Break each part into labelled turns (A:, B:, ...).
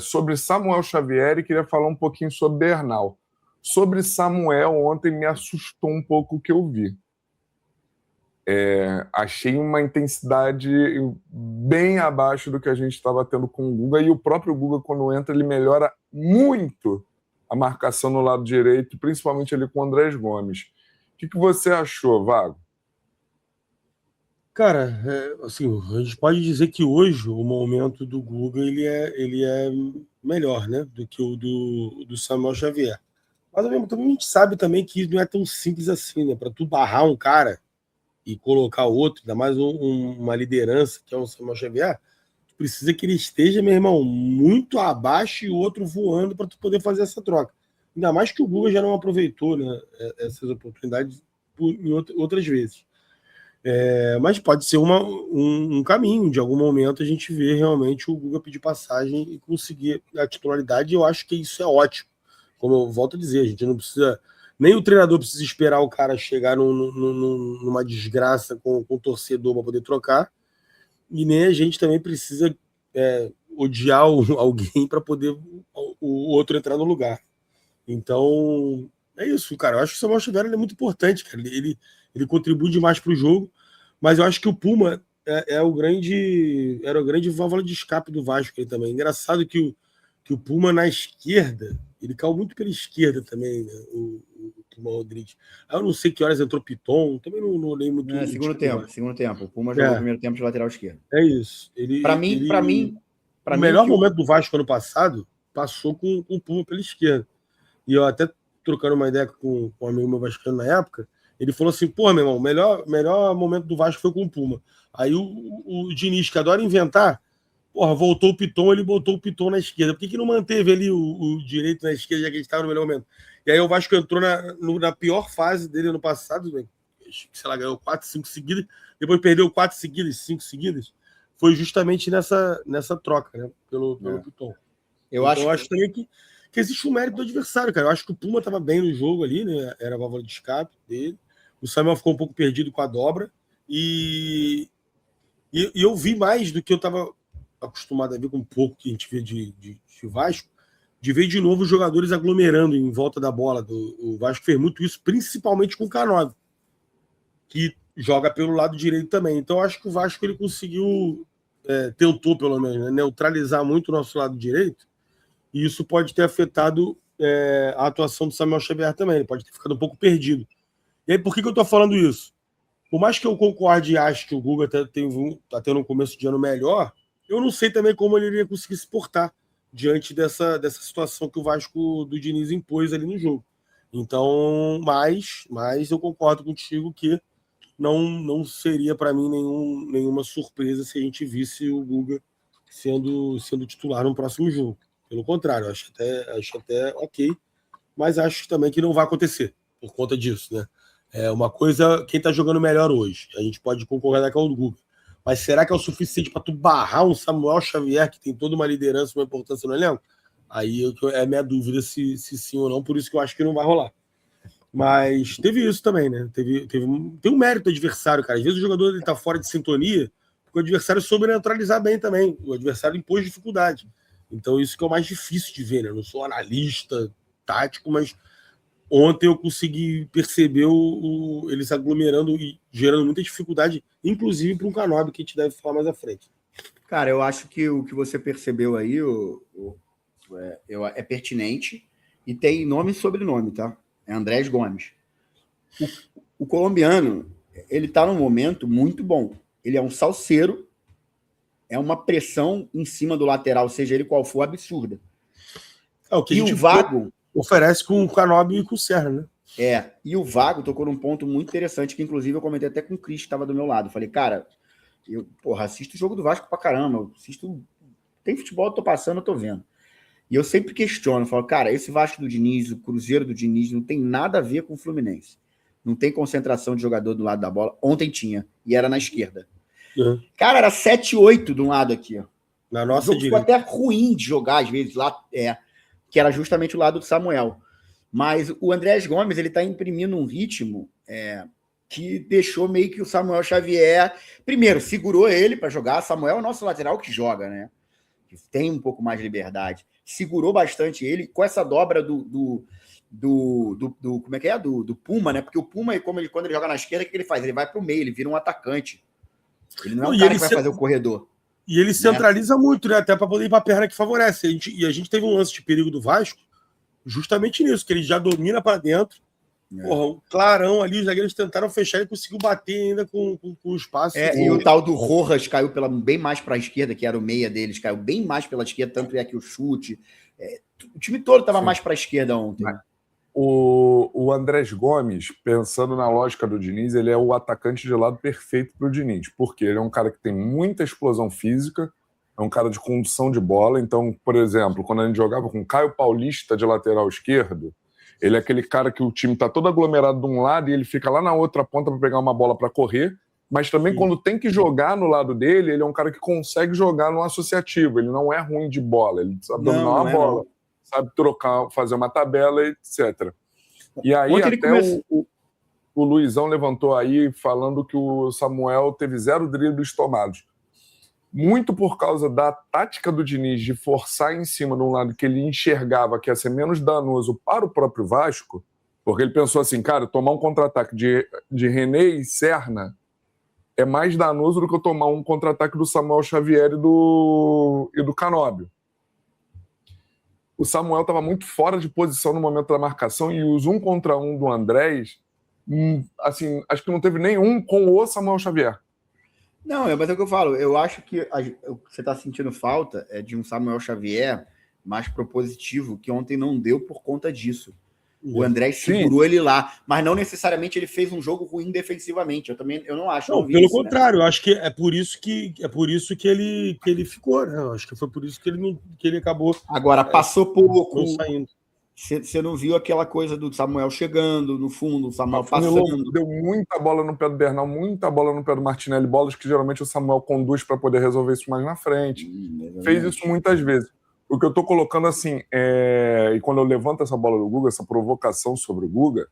A: sobre Samuel Xavier e queria falar um pouquinho sobre Bernal. Sobre Samuel, ontem me assustou um pouco o que eu vi. Achei uma intensidade bem abaixo do que a gente estava tendo com o Guga, e o próprio Guga, quando entra, ele melhora muito a marcação no lado direito, principalmente ali com o Andrés Gomes. O que você achou, Vago?
B: Cara, assim, a gente pode dizer que hoje o momento do Guga ele é melhor, né, do que o do Samuel Xavier. Mas ao mesmo tempo a gente sabe também que não é tão simples assim, né? Para tu barrar um cara e colocar outro, ainda mais uma liderança que é o Samuel Xavier, tu precisa que ele esteja, meu irmão, muito abaixo e o outro voando para tu poder fazer essa troca. Ainda mais que o Guga já não aproveitou, né, essas oportunidades em outras vezes. Mas pode ser um caminho, de algum momento a gente vê realmente o Guga pedir passagem e conseguir a titularidade, e eu acho que isso é ótimo. Como eu volto a dizer, a gente não precisa, nem o treinador precisa esperar o cara chegar numa desgraça com o torcedor para poder trocar, e nem a gente também precisa odiar alguém para poder o outro entrar no lugar. Então, é isso, cara. Eu acho que o Samuel Xavier é muito importante, cara. Ele contribui demais para o jogo, mas eu acho que o Puma era o grande válvula de escape do Vasco aí também. Engraçado que o Puma na esquerda, ele caiu muito pela esquerda também, né? O Puma Rodrigues. Aí eu não sei que horas entrou Piton, também não olhei muito.
C: Segundo tempo. O Puma jogou o primeiro tempo de lateral esquerdo.
B: É isso.
C: Para mim,
B: o melhor momento do Vasco ano passado passou com o Puma pela esquerda. E eu até trocando uma ideia com um amigo meu vascaíno na época, ele falou assim, pô, meu irmão, o melhor momento do Vasco foi com o Puma. Aí o Diniz, que adora inventar, porra, voltou o Piton, ele botou o Piton na esquerda. Por que não manteve ali o direito na esquerda, já que a gente estava no melhor momento? E aí o Vasco entrou na pior fase dele ano passado, sei lá, ganhou 4, 5 seguidas, depois perdeu 4 seguidas, 5 seguidas. Foi justamente nessa troca, né, pelo Piton. Eu acho também que existe um mérito do adversário, cara. Eu acho que o Puma estava bem no jogo ali, né? Era a válvula de escape dele. O Samuel ficou um pouco perdido com a dobra. E eu vi mais do que eu estava acostumado a ver com um pouco que a gente vê de Vasco, de ver de novo os jogadores aglomerando em volta da bola. O Vasco fez muito isso, principalmente com o K9, que joga pelo lado direito também. Então eu acho que o Vasco ele conseguiu, tentou pelo menos, né, neutralizar muito o nosso lado direito, e isso pode ter afetado a atuação do Samuel Xavier também. Ele pode ter ficado um pouco perdido. E aí, por que eu estou falando isso? Por mais que eu concorde e ache que o Guga está tendo um começo de ano melhor, eu não sei também como ele iria conseguir se portar diante dessa situação que o Vasco do Diniz impôs ali no jogo. Então, mas eu concordo contigo que não seria para mim nenhuma surpresa se a gente visse o Guga sendo titular no próximo jogo. Pelo contrário, acho até ok, mas acho também que não vai acontecer por conta disso, né? Uma coisa, quem tá jogando melhor hoje, a gente pode concordar que é o Guga, mas será que é o suficiente para tu barrar um Samuel Xavier que tem toda uma liderança, uma importância no elenco? Aí é minha dúvida se sim ou não, por isso que eu acho que não vai rolar. Mas teve isso também, né? Tem um mérito do adversário, cara. Às vezes o jogador ele tá fora de sintonia, porque o adversário soube neutralizar bem também. O adversário impôs dificuldade. Então isso que é o mais difícil de ver, né? Eu não sou analista tático, mas ontem eu consegui perceber eles aglomerando e gerando muita dificuldade, inclusive para um K9 que a gente deve falar mais à frente.
C: Cara, eu acho que o que você percebeu aí é pertinente e tem nome e sobrenome, tá? É Andrés Gomes. O colombiano, ele tá num momento muito bom. Ele é um salseiro, é uma pressão em cima do lateral, seja ele qual for, absurda.
B: O que a gente Vago oferece com o K9 e com o Serra, né?
C: E o Vago tocou num ponto muito interessante, que inclusive eu comentei até com o Cris, que estava do meu lado. Falei, cara, eu assisto o jogo do Vasco pra caramba, tem futebol, eu tô passando, eu tô vendo. E eu sempre questiono, falo, cara, esse Vasco do Diniz, o Cruzeiro do Diniz, não tem nada a ver com o Fluminense. Não tem concentração de jogador do lado da bola. Ontem tinha, e era na esquerda. Uhum. Cara, era 7-8 de um lado aqui, ó.
B: Na nossa direita.
C: Ficou até ruim de jogar, às vezes, lá, que era justamente o lado do Samuel. Mas o Andrés Gomes, ele tá imprimindo um ritmo que deixou meio que o Samuel Xavier... Primeiro, segurou ele para jogar. Samuel é o nosso lateral que joga, né? que tem um pouco mais de liberdade, segurou bastante ele com essa dobra do como é que é? Do Puma, né? Porque o Puma, quando ele joga na esquerda, o que ele faz? Ele vai para o meio, ele vira um atacante. Ele não é um cara que vai fazer o corredor.
B: E ele centraliza muito, né? Até para poder ir para a perna que favorece. A gente teve um lance de perigo do Vasco justamente nisso, que ele já domina para dentro. Porra, o clarão ali, os zagueiros tentaram fechar e conseguiu bater ainda com o espaço.
C: E o tal do Rojas caiu bem mais para a esquerda, que era o meia deles, caiu bem mais pela esquerda, tanto é que o chute. O time todo estava mais para a esquerda ontem.
A: O Andrés Gomes, pensando na lógica do Diniz, ele é o atacante de lado perfeito para o Diniz, porque ele é um cara que tem muita explosão física, é um cara de condução de bola. Então, por exemplo, quando a gente jogava com Caio Paulista de lateral esquerdo, ele é aquele cara que o time está todo aglomerado de um lado e ele fica lá na outra ponta para pegar uma bola para correr, mas também quando tem que jogar no lado dele, ele é um cara que consegue jogar no associativo, ele não é ruim de bola, ele sabe dominar uma bola, sabe trocar, fazer uma tabela, etc. E aí até o Luizão levantou aí falando que o Samuel teve 0 dribles tomados. Muito por causa da tática do Diniz de forçar em cima de um lado que ele enxergava que ia ser menos danoso para o próprio Vasco, porque ele pensou assim, cara, tomar um contra-ataque de René e Serna é mais danoso do que eu tomar um contra-ataque do Samuel Xavier e do Canóbio. O Samuel estava muito fora de posição no momento da marcação e os 1 contra 1 do Andrés, assim, acho que não teve nenhum com o Samuel Xavier.
C: Não, mas é o que eu falo. Eu acho que o que você está sentindo falta é de um Samuel Xavier mais propositivo, que ontem não deu por conta disso. O André segurou ele lá, mas não necessariamente ele fez um jogo ruim defensivamente. Eu não acho.
B: Não, pelo contrário, eu acho que é por isso que ele ficou, né? Eu acho que foi por isso que ele acabou.
C: Agora, passou pouco.
B: Saindo.
C: Você não viu aquela coisa do Samuel chegando no fundo, o Samuel passando.
A: Deu muita bola no pé do Bernal, muita bola no pé do Martinelli, bolas que geralmente o Samuel conduz para poder resolver isso mais na frente. Fez isso muitas vezes. O que eu estou colocando assim, e quando eu levanto essa bola do Guga, essa provocação sobre o Guga,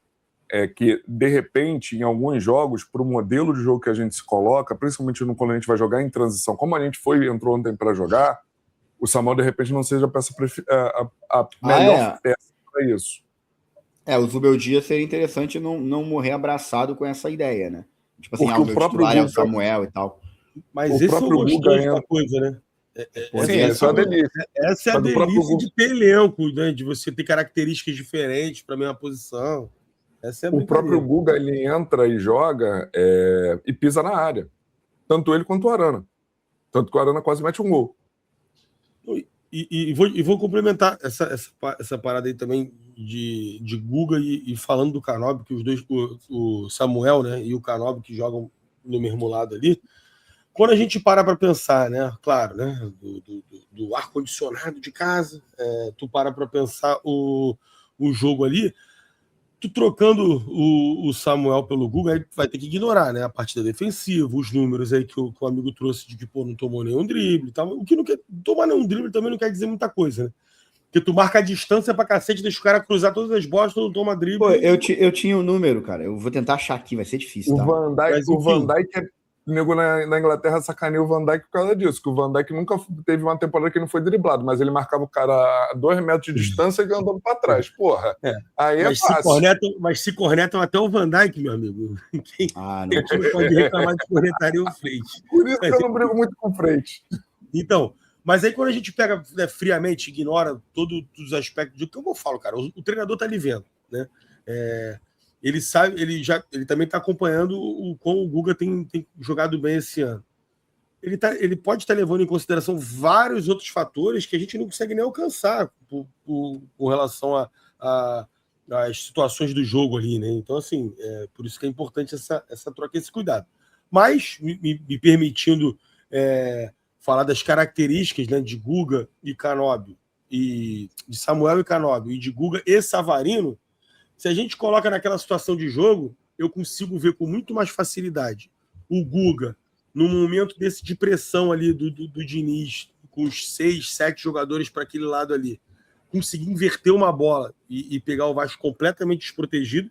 A: é que, de repente, em alguns jogos, para o modelo de jogo que a gente se coloca, principalmente quando a gente vai jogar em transição, como a gente entrou ontem para jogar, o Samuel, de repente, não seja a melhor peça para isso.
C: O Zubeldia seria interessante não morrer abraçado com essa ideia, né? Tipo assim,
A: o próprio Guga,
C: é o Samuel e tal.
B: Mas esse é o gostoso da coisa, né?
A: Essa é a delícia.
B: Essa é a delícia de ter elenco, né? De você ter características diferentes para a mesma posição. Essa é a
A: o próprio Guga, ele entra e joga e pisa na área. Tanto ele quanto o Arana. Tanto que o Arana quase mete um gol.
B: E vou complementar essa parada aí também de Guga e falando do Canóbio, que os dois, o Samuel, né, e o Canóbio, que jogam no mesmo lado ali. Quando a gente para pensar, né, claro, né, do ar-condicionado de casa, tu para pensar o jogo ali, tu trocando o Samuel pelo Guga, aí vai ter que ignorar, né, a partida defensiva, os números aí que o amigo trouxe de que não tomou nenhum drible e tal. O que não quer tomar nenhum drible também não quer dizer muita coisa, né? Porque tu marca a distância pra cacete, deixa o cara cruzar todas as bolas, tu não toma drible.
C: Pô, eu tinha o número, cara. Eu vou tentar achar aqui, vai ser difícil, tá?
A: O Van Dijk nego na Inglaterra sacaneia o Van Dijk por causa disso, que o Van Dijk nunca teve uma temporada que não foi driblado, mas ele marcava o cara a 2 metros de distância e andando para trás. Porra, aí é fácil.
B: Mas se cornetam até o Van Dijk, meu amigo. Quem não pode reclamar de cornetaria o Freite.
A: Por isso que eu não brigo muito com o Freite.
B: Então, mas aí quando a gente pega friamente, ignora todos os aspectos do que eu falo, cara, o treinador tá ali vendo, né? Ele sabe, ele também está acompanhando como o Guga tem jogado bem esse ano. Ele pode estar levando em consideração vários outros fatores que a gente não consegue nem alcançar com relação às situações do jogo ali, né? Então, assim, por isso que é importante essa troca, esse cuidado. Mas, me permitindo falar das características, né, de Guga e Canóbio, e de Samuel e Canóbio, e de Guga e Savarino, se a gente coloca naquela situação de jogo, eu consigo ver com muito mais facilidade o Guga, num momento desse de pressão ali do Diniz, com os 6, 7 jogadores para aquele lado ali, conseguir inverter uma bola e pegar o Vasco completamente desprotegido,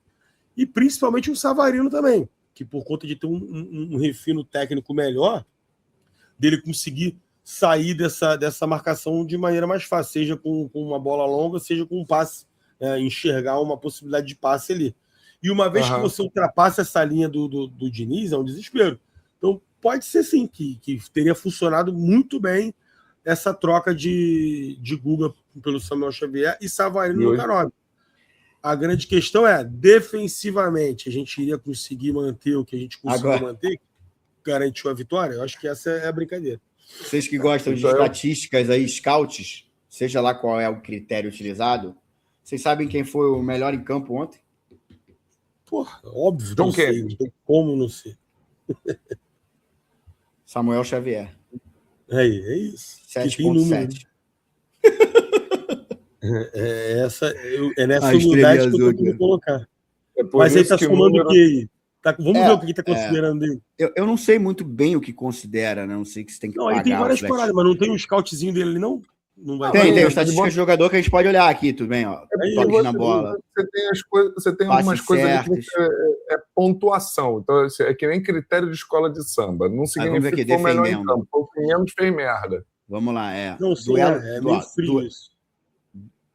B: e principalmente o Savarino também, que por conta de ter um refino técnico melhor, dele conseguir sair dessa marcação de maneira mais fácil, seja com uma bola longa, seja com um passe, enxergar uma possibilidade de passe ali. E uma vez que você ultrapassa essa linha do Diniz, é um desespero. Então, pode ser sim que teria funcionado muito bem essa troca de Guga pelo Samuel Xavier e Savarino no Canóbio. A grande questão é, defensivamente, a gente iria conseguir manter o que a gente conseguiu manter, que garantiu a vitória? Eu acho que essa é a brincadeira.
C: Vocês que gostam de estatísticas aí, scouts, seja lá qual é o critério utilizado, vocês sabem quem foi o melhor em campo ontem?
B: Porra, óbvio, não sei. Não tem como não ser.
C: Samuel Xavier.
B: É isso.
C: 7.7.
B: É nessa unidade que eu tô querendo colocar. Mas aí tá somando o quê? Vamos ver o que tá considerando dele.
C: Eu não sei muito bem o que considera, né? Não sei que você tem que pagar.
B: Aí tem várias paradas, mas não tem um scoutzinho dele ali, não? Não vai
C: tem o estatística de jogador que a gente pode olhar aqui, tudo bem, ó. Toques na bola.
A: Você tem algumas coisas ali que é pontuação. Então, assim, é que nem critério de escola de samba. Não significa que foi o melhor em campo. Foi o que menos fez merda.
C: Vamos lá,
B: Não, sim, é meio frio isso.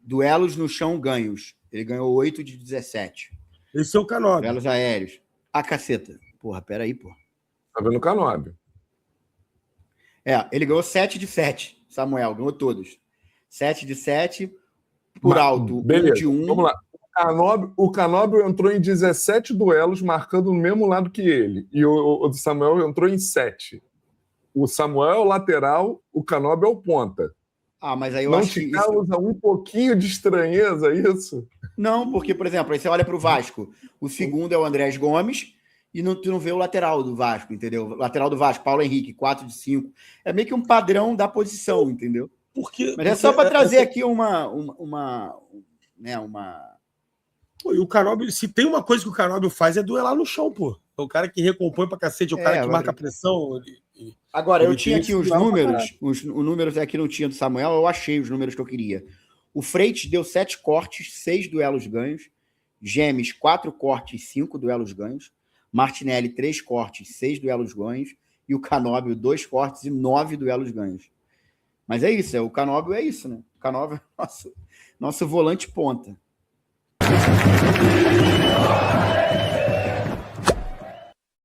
C: Duelos no chão ganhos. Ele ganhou 8 de 17.
B: Esse é o Canóbio.
C: Duelos aéreos. Caceta. Porra, peraí, porra.
A: Tá vendo o Canóbio?
C: Ele ganhou 7 de 7. Samuel, ganhou todos. 7 de 7. Por alto,
A: beleza,
C: 1 de 1.
A: Vamos lá. O Canóbio entrou em 17 duelos, marcando no mesmo lado que ele. E o Samuel entrou em 7. O Samuel é o lateral, o Canóbio é o ponta.
C: Mas aí eu
A: não
C: acho
A: te causa um pouquinho de estranheza isso?
C: Não, porque, por exemplo, aí você olha para o Vasco, o segundo é o Andrés Gomes e tu não vê o lateral do Vasco, entendeu? O lateral do Vasco, Paulo Henrique, 4 de 5. É meio que um padrão da posição, entendeu? Mas é só para trazer aqui uma...
B: Pô, e o Canóbio, se tem uma coisa que o Canóbio faz é duelar no chão, pô. É o cara que recompõe pra cacete, é o cara que marca a pressão.
C: Agora, eu tinha aqui os números, os números aqui não tinha do Samuel, eu achei os números que eu queria. O Freitas deu 7 cortes, 6 duelos ganhos. Gemes, 4 cortes, 5 duelos ganhos. Martinelli, 3 cortes, 6 duelos ganhos. E o Canóbio, 2 cortes e 9 duelos ganhos. Mas é isso, o Canóbio é isso, né? O Canóbio é nosso volante ponta.